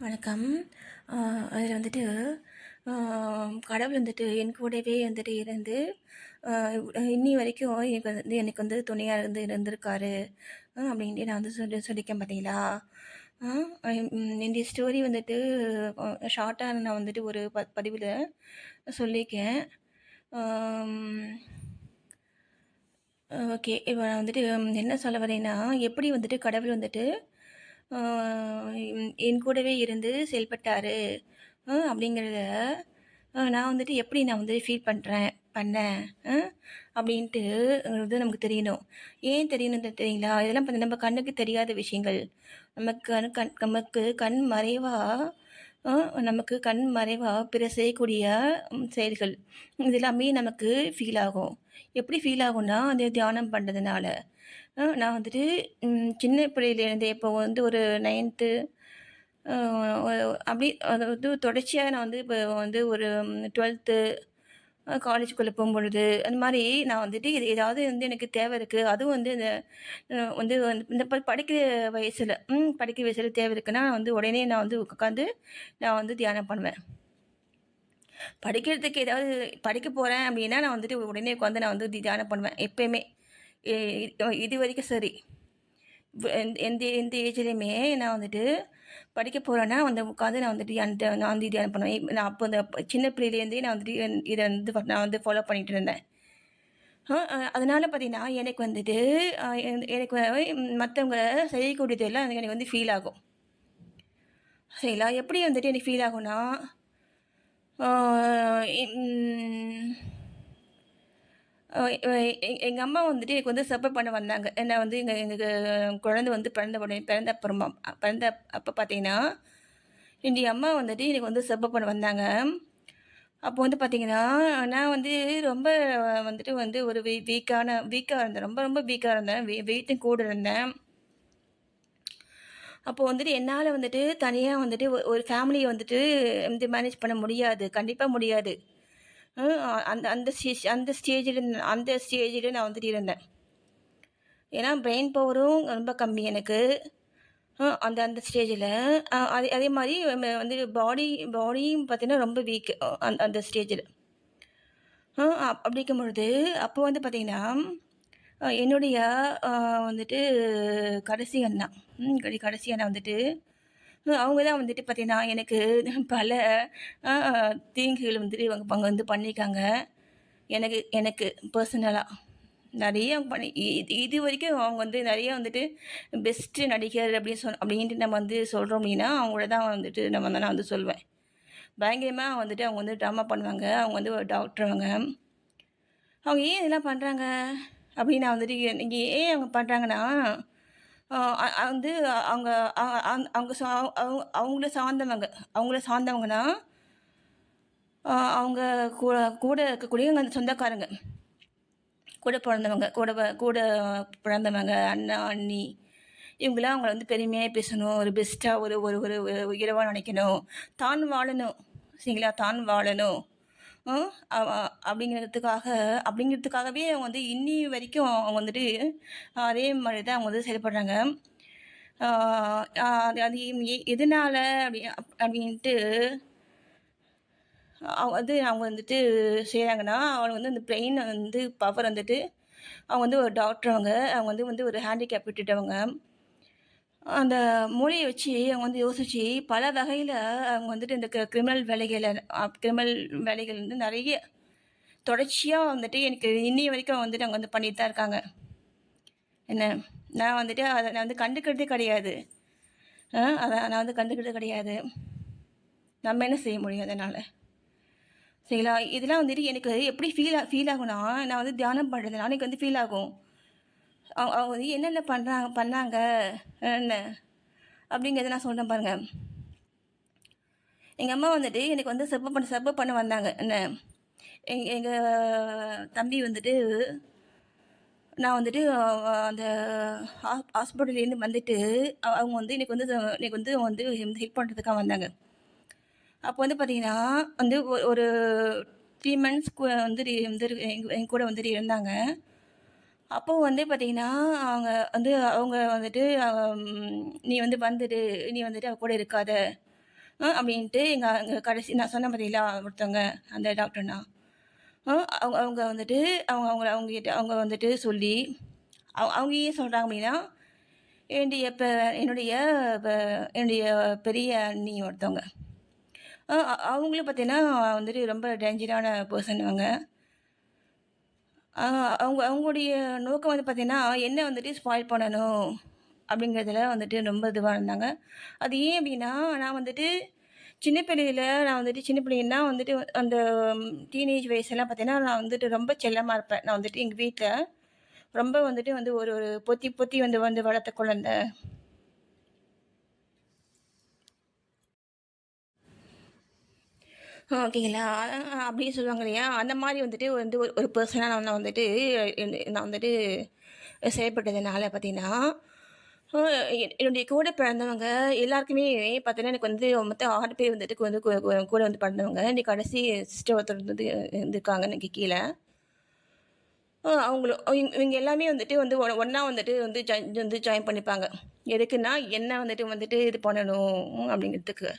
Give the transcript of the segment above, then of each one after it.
வணக்கம். அதில் வந்துட்டு கடவுள் வந்துட்டு என் கூடவே வந்துட்டு இருந்து இன்னி வரைக்கும் எனக்கு வந்து துணையா இருந்திருக்காரு. அப்படின்ட்டு நான் வந்து சொல்லியிருக்கேன் பார்த்தீங்களா? இந்த ஸ்டோரி வந்துட்டு ஷார்ட்டா நான் வந்துட்டு ஒரு பதிவில சொல்லியிருக்கேன். ஆம். ஓகே. இப்ப நான் வந்துட்டு என்ன சொல்ல வரேன்னா, எப்படி வந்துட்டு கடவுள் வந்துட்டு அ என் கூடவே இருந்து செயல்பட்டாரு அப்படிங்கிறத நான் வந்துட்டு எப்படி நான் வந்து ஃபீல் பண்ணேன் அ அப்படின்ட்டு இது நமக்கு தெரியணும். ஏன் தெரியணும் தெரியுங்களா? இதெல்லாம் நம்ம கண்ணுக்கு தெரியாத விஷயங்கள். நமக்கு கண் மறைவா அ நமக்கு கண் மறைவா பிறர் செய்யக்கூடிய செயல்கள். இது எல்லாமே நமக்கு ஃபீல் ஆகும். எப்படி ஃபீல் ஆகும்னா, அந்த தியானம் பண்றதுனால. நான் வந்துட்டு சின்ன பிள்ளையிலேருந்தே இப்போ வந்து ஒரு 9த்து அ அப்படி அதாவது தொடர்ச்சியா நான் வந்து இப்போ வந்து ஒரு 12த்து காலேஜுக்குள்ள போம்பொழுது, அந்த மாரி நான் வந்துட்டு ஏதாவது வந்து எனக்கு தேவை இருக்கு. அதுவும் வந்து இந்த இந்த படிக்கிற வயசுல படிக்கிற வயசுல தேவை இருக்குன்னா, வந்து உடனே நான் வந்து உட்காந்து நான் வந்து தியானம் பண்ணுவேன். படிக்கிறதுக்கு ஏதாவது படிக்க போறேன் அப்படின்னா, நான் வந்துட்டு உடனே உட்காந்து நான் வந்து தியானம் பண்ணுவேன். எப்பயுமே. எ இதுவரைக்கும் சரி. எந்த எந்த ஏஜ்லயுமே நான் வந்துட்டு படிக்க போறேன்னா, வந்து உட்காந்து நான் வந்துட்டு நான் வந்து தியானம் பண்ணுவேன். நான் அப்போ இந்த சின்ன பிள்ளையிலேருந்தே நான் வந்துட்டு இத வந்து நான் வந்து ஃபாலோ பண்ணிட்டு இருந்தேன். அதனால பார்த்தீங்கன்னா, எனக்கு வந்துட்டு எனக்கு மத்தவங்க செய்யக்கூடியதெல்லாம் எனக்கு வந்து ஃபீல் ஆகும். சரிங்களா? எப்படி வந்துட்டு எனக்கு ஃபீல் ஆகும்னா, ஆ ம் எங்க அம்மா வந்துட்டு எனக்கு வந்து சப்போர்ட் பண்ண வந்தாங்க. ஏன்னா வந்து எங்க எங்க குழந்தை வந்து பிறந்த உடனே பிறந்த அப்ப பார்த்தீங்கன்னா, என்னுடைய அம்மா வந்துட்டு எனக்கு வந்து சப்போர்ட் பண்ண வந்தாங்க. அப்போ வந்து பார்த்தீங்கன்னா, நான் வந்து ரொம்ப வந்துட்டு வந்து ஒரு வீக்கா இருந்தேன். ரொம்ப ரொம்ப வீக்கா இருந்தேன். வெயிட்டும் கூட இருந்தேன். அப்போ வந்துட்டு என்னால வந்துட்டு தனியா வந்துட்டு ஒரு ஃபேமிலிய வந்துட்டு வந்து மேனேஜ் பண்ண முடியாது. கண்டிப்பா முடியாது. அ அந்த அந்த ஸ்டேஜில நான் வந்துட்டு இருந்தேன். ஏன்னா பிரெயின் பவரும் ரொம்ப கம்மி எனக்கு. அந்த அந்த ஸ்டேஜில. அதே மாரி வந்து பாடியும் பார்த்தீங்கன்னா ரொம்ப வீக் அந்த அந்த ஸ்டேஜில. அப்படிக்கும் பொழுது, அப்போ வந்து பார்த்தீங்கன்னா, என்னுடைய அ வந்துட்டு கடைசி அண்ணா. கடைசி அண்ணா வந்துட்டு, அவங்க தான் வந்துட்டு பார்த்தீங்கன்னா, எனக்கு பல அ தீங்குகள் வந்துட்டு அவங்க வந்து பண்ணியிருக்காங்க. எனக்கு எனக்கு பர்சனலா. நெறைய பண்ணி இதுவரைக்கும் அவங்க வந்து நெறைய வந்துட்டு பெஸ்ட்டு நடிகர் அப்படின்ட்டு நம்ம வந்து சொல்றோம் அப்படின்னா, அவங்கள தான் வந்துட்டு நான் வந்து சொல்வேன். பயங்கரமா வந்துட்டு அவங்க வந்து ட்ராமா பண்ணுவாங்க. அவங்க வந்து ஒரு டாக்டர் அவங்க. அவங்க ஏன் இதெல்லாம் பண்றாங்க? அப்படின்னு நான் வந்துட்டு நீங்க ஏன் அவங்க பண்றாங்கன்னா, அ அ வந்து அவங்க அ அங் அவங்க அவங்கள சார்ந்தவங்கன்னா, அவங்க கூட கூட இருக்கக்கூடிய அந்த சொந்தக்காரங்க. கூட பொறந்தவங்க. கூட பிறந்தவங்க, அண்ணா, அண்ணி இவங்கலாம் அவங்கள வந்து பெருமையா பேசணும். ஒரு பெஸ்ட்டா ஒரு ஒரு ஒரு உயர்வா நினைக்கணும். தான் வாழணும். சரிங்களா? தான் வாழணும். ம். அப்படிங்கிறதுக்காகவே அவங்க வந்து இன்னி வரைக்கும் அவங்க வந்துட்டு அதே மாரி தான் அவங்க வந்து செயல்படுறாங்க. ஆ அது அது எதனால அப்படின்ட்டு அவங்க வந்துட்டு செய்றாங்கன்னா, அவங்க வந்து அந்த பிரெயின் வந்து பவர் வந்துட்டு அவங்க வந்து ஒரு டாக்டர் அவங்க. அவங்க வந்து ஒரு ஹேண்டிகேப் விட்டுட்டவங்க. அந்த மூளைய வச்சு அவங்க வந்து யோசிச்சு, பல வகையில அவங்க வந்துட்டு இந்த கிரிமினல் வேலைகள் வந்து நெறைய தொடர்ச்சியா வந்துட்டு எனக்கு இன்னிய வரைக்கும் வந்துட்டு அவங்க வந்து பண்ணிட்டு தான் இருக்காங்க. என்ன, நான் வந்துட்டு அத நான் வந்து கண்டுக்கிறதே கிடையாது. அத நான் வந்து கண்டுக்கிறது கிடையாது. நம்ம என்ன செய்ய முடியும் அதனால? சரிங்களா? இதெல்லாம் வந்துட்டு எனக்கு எப்படி ஃபீல் ஆகும்னா, நான் வந்து தியானம் பண்றதுனால எனக்கு வந்து ஃபீல் ஆகும். அவங்க வந்து என்னென்ன பண்ணாங்க என்ன அப்படிங்கிறத நான் சொல்றேன் பாருங்க. எங்க அம்மா வந்துட்டு எனக்கு வந்து சப்போர்ட் பண்ண வந்தாங்க. என்ன, எங்க தம்பி வந்துட்டு நான் வந்துட்டு அந்த ஹாஸ்பிட்டல்லேருந்து வந்துட்டு அவங்க வந்து எனக்கு வந்து ஹெல்ப் பண்ணுறதுக்காக வந்தாங்க. அப்போ வந்து பார்த்தீங்கன்னா, வந்து ஒரு 3 மந்த்ஸ் வந்து வந்து எங்க கூட வந்துட்டு இருந்தாங்க. அப்போ வந்து பார்த்தீங்கன்னா, அவங்க வந்துட்டு "நீ வந்து வந்துடு. நீ வந்துட்டு அவ கூட இருக்காத." அப்படின்ட்டு எங்கள் கடைசி நான் சொன்ன பார்த்தீங்களா ஒருத்தவங்க அந்த டாக்டர்னா அ அவங்க அவங்க வந்துட்டு அவங்ககிட்ட அவங்க வந்துட்டு சொல்லி அவங்க ஏன் சொல்கிறாங்க அப்படின்னா என்னுடைய என்னுடைய ப என்னுடைய பெரிய அண்ணி ஒருத்தவங்க அவங்களும் பார்த்தீங்கன்னா வந்துட்டு ரொம்ப டேஞ்சரான பெர்சன் அவங்க. அவங்களுடைய நோக்கம் வந்து பார்த்தீங்கன்னா, என்ன வந்துட்டு ஸ்பாயில் பண்ணணும் அப்படிங்கிறதுல வந்துட்டு ரொம்ப இதுவா இருந்தாங்க. அது ஏன் அப்படின்னா, நான் வந்துட்டு சின்ன பிள்ளையில நான் வந்துட்டு சின்ன பிள்ளைன்னா வந்துட்டு அந்த டீனேஜ் வயசுலாம் பார்த்தீங்கன்னா, நான் வந்துட்டு ரொம்ப செல்லமா இருப்பேன். நான் வந்துட்டு எங்க வீட்ல ரொம்ப வந்துட்டு வந்து ஒரு ஒரு பொத்தி பொத்தி வந்து வந்து வளர்த்த குழந்தை. ஓகேங்களா. அப்படின்னு சொல்லுவாங்க இல்லையா? அந்த மாரி வந்துட்டு வந்து ஒரு ஒரு பெர்சனா நான் வந்துட்டு நான் வந்துட்டு செயல்பட்டதுனால பார்த்தீங்கன்னா, அ என்னுடைய கூட பிறந்தவங்க எல்லாருக்குமே பார்த்தீங்கன்னா, எனக்கு வந்து மொத்தம் 6 பேர் வந்துட்டு வந்து கூட வந்து பிறந்தவங்க. இன்னைக்கு கடைசி சிஸ்டர் ஒருத்தர் வந்து இருந்திருக்காங்க எனக்கு கீழ. அவங்களும் இவங்க எல்லாமே வந்துட்டு வந்து ஒண்ணா வந்துட்டு வந்து வந்து ஜாயின் பண்ணிப்பாங்க. எதுக்குன்னா, என்ன வந்துட்டு வந்துட்டு இது பண்ணணும் அப்படிங்கிறதுக்கு.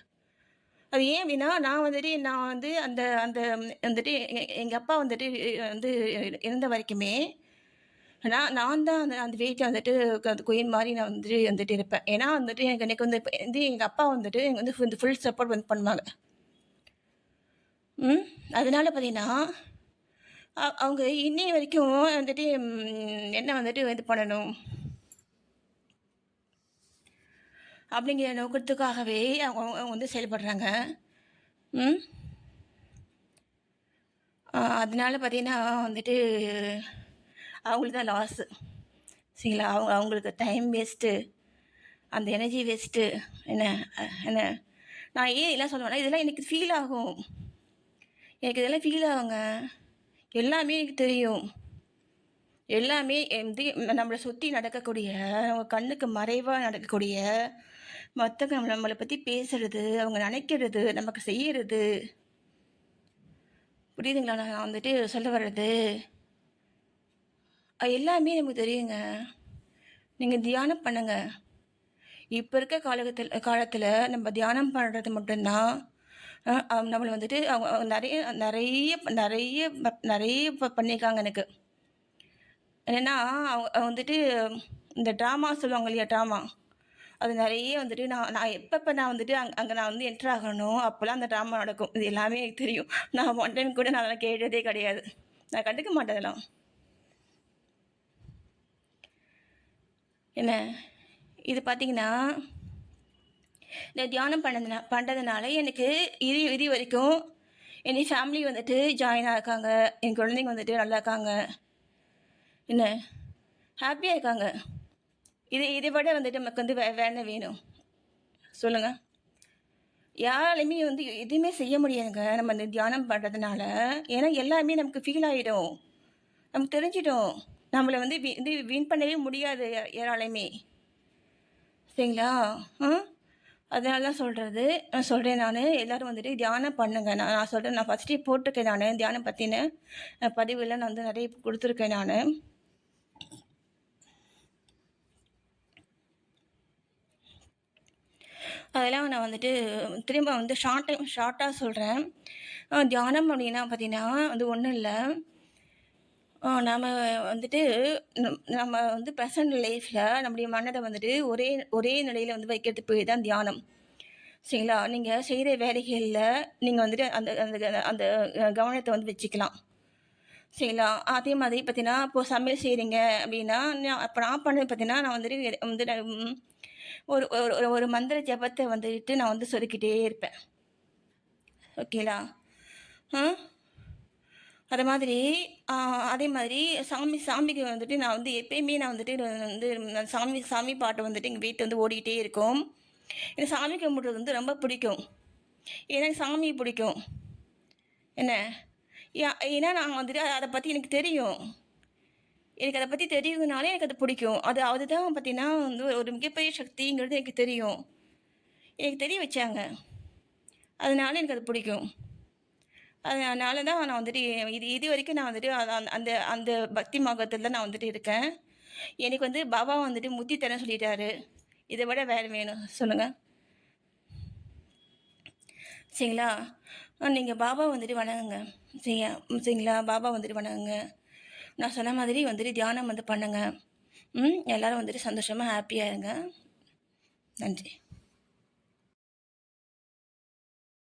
அது ஏன் அப்படின்னா, நான் வந்து அந்த அந்த வந்துட்டு எங்க அப்பா வந்துட்டு வந்து இருந்த வரைக்குமே, நான் தான் அந்த அந்த வீட்ல வந்துட்டு அந்த குயின் மாரி நான் வந்துட்டு வந்துட்டு இருப்பேன். ஏன்னா வந்துட்டு எனக்கு வந்து இப்ப வந்து எங்க அப்பா வந்துட்டு எனக்கு வந்து ஃபுல் சப்போர்ட் வந்து பண்ணுவாங்க. ம். அதனால பார்த்தீங்கன்னா, அவங்க இன்னைய வரைக்கும் வந்துட்டு என்ன வந்துட்டு இது பண்ணணும், அப்படிங்கிற நோக்கத்துக்காகவே அவங்க அவங்க வந்து செயல்படுறாங்க. ம். அதனால பார்த்தீங்கன்னா வந்துட்டு அவங்களுக்கு தான் லாஸு. சரிங்களா? அவங்களுக்கு டைம் வேஸ்ட்டு, அந்த எனர்ஜி வேஸ்ட்டு என்ன என்ன நான் ஏன் இதெல்லாம் சொல்லுவேன்னா, இதெல்லாம் எனக்கு ஃபீல் ஆகும். எனக்கு இதெல்லாம் ஃபீல் ஆகுங்க. எல்லாமே எனக்கு தெரியும். எல்லாமே வந்து நம்மள சுத்தி நடக்கக்கூடிய, நம்ம கண்ணுக்கு மறைவா நடக்கக்கூடிய, மத்தவங்க நம்மள பத்தி பேசுறது, அவங்க நெனைக்கிறது, நமக்கு செய்யறது, புரியுதுங்களா? நான் வந்துட்டு சொல்ல வர்றது? எல்லாமே நமக்கு தெரியுங்க. நீங்க தியானம் பண்ணுங்க. இப்ப இருக்க காலத்துல நம்ம தியானம் பண்றது மட்டும் தான் நம்மள வந்துட்டு அவங்க அவங்க நெறைய நெறைய நெறைய நெறைய பண்ணியிருக்காங்க எனக்கு. என்னன்னா, அவங்க வந்துட்டு இந்த ட்ராமா சொல்லுவாங்க இல்லையா? ட்ராமா. அது நெறைய வந்துட்டு நான் நான் எப்பப்ப நான் வந்துட்டு அங்க நான் வந்து என்டர் ஆகறனோ, அப்பலாம் அந்த ட்ராமா நடக்கும். இது எல்லாமே எனக்கு தெரியும். நான் ஒன் டைம் கூட நான் அதெல்லாம் கேட்டதே கிடையாது. நான் கண்டுக்க மாட்டேன் அதெல்லாம். என்ன? இது பார்த்தீங்கன்னா இந்த தியானம் பண்றதுனால எனக்கு இது வரைக்கும் என் ஃபேமிலி வந்துட்டு ஜாயினா இருக்காங்க. என் குழந்தைங்க வந்துட்டு நல்லா இருக்காங்க. என்ன ஹாப்பியா இருக்காங்க. இதை விட வந்துட்டு நமக்கு வந்து வேற என்ன வேணும்? சொல்லுங்க. யாராலையுமே வந்து எதுவுமே செய்ய முடியாதுங்க. நம்ம இந்த தியானம் பண்றதுனால. ஏன்னா எல்லாமே நமக்கு ஃபீல் ஆயிடும். நமக்கு தெரிஞ்சிடும். நம்மள வந்து இது வின் பண்ணவே முடியாது யாராலையுமே. சரிங்களா? ஆ? அதனால தான் சொல்றேன் நானு. எல்லாரும் வந்துட்டு தியானம் பண்ணுங்க. நான் நான் சொல்றேன். நான் ஃபர்ஸ்ட்டே போட்டிருக்கேன் நானு. தியானம் பத்தின பதிவுலாம் நான் வந்து நெறைய குடுத்துருக்கேன் நானு. அதெல்லாம் நான் வந்துட்டு திரும்ப வந்து ஷார்ட்டா சொல்றேன். தியானம் அப்டின்னா பார்த்தீங்கன்னா, அது ஒண்ணும் இல்ல. நாம வந்துட்டு நம்ம வந்து பிரசன்ட் லைஃப்ல நம்முடைய மனத வந்துட்டு ஒரே ஒரே நிலையில வந்து வைக்கிறதுக்கு பேர் தான் தியானம். சரிங்களா? நீங்க செய்ற வேலைகள்ல நீங்க வந்துட்டு அந்த அந்த அந்த கவனத்த வந்து வச்சுக்கலாம். சரிங்களா? அதே மாதிரி பார்த்தீங்கன்னா, இப்போ சமையல் செய்றீங்க அப்டின்னா, அப்ப நான் பண்ணது பார்த்தீங்கன்னா, நான் வந்துட்டு வந்து ஒரு ஒரு ஒரு மந்திர ஜபத்த வந்துட்டு நான் வந்து சொல்லிக்கிட்டே இருப்பேன். ஓகேங்களா? ஆ அது மாதிரி ஆ அதே மாதிரி சாமிக்கு வந்துட்டு நான் வந்து எப்பயுமே நான் வந்துட்டு வந்து சாமி சாமி பாட்டு வந்துட்டு எங்க வீட்ல வந்து ஓடிக்கிட்டே இருக்கும். எனக்கு சாமி கும்பிடுறது வந்து ரொம்ப பிடிக்கும். ஏன்னா எனக்கு சாமி பிடிக்கும். என்ன? ஏன்னா நான் வந்துட்டு அத பத்தி எனக்கு தெரியும். எனக்கு அத பத்தி தெரியுதுனாலே எனக்கு அது பிடிக்கும். அதுதான் பார்த்தீங்கன்னா வந்து ஒரு மிகப்பெரிய சக்திங்கிறது எனக்கு தெரியும். எனக்கு தெரிய வச்சாங்க. அதனால எனக்கு அது பிடிக்கும். அதனால தான் நான் வந்துட்டு இதுவரைக்கும் நான் வந்துட்டு அந்த அந்த பக்தி மார்க்கத்துல நான் வந்துட்டு இருக்கேன். எனக்கு வந்து பாபா வந்துட்டு முத்தி தரேன்னு சொல்லிட்டாரு. இத விட வேற வேணும் சொல்லுங்க. சரிங்களா? நீங்கள் பாபா வந்துட்டு வணங்குங்க. சரியா? சரிங்களா? பாபா வந்துட்டு வணங்குங்க. நான் சொன்ன மாதிரி வந்துட்டு தியானம் வந்து பண்ணுங்க. எல்லாரும் வந்துட்டு சந்தோஷமா, ஹேப்பியா இருங்க. நன்றி.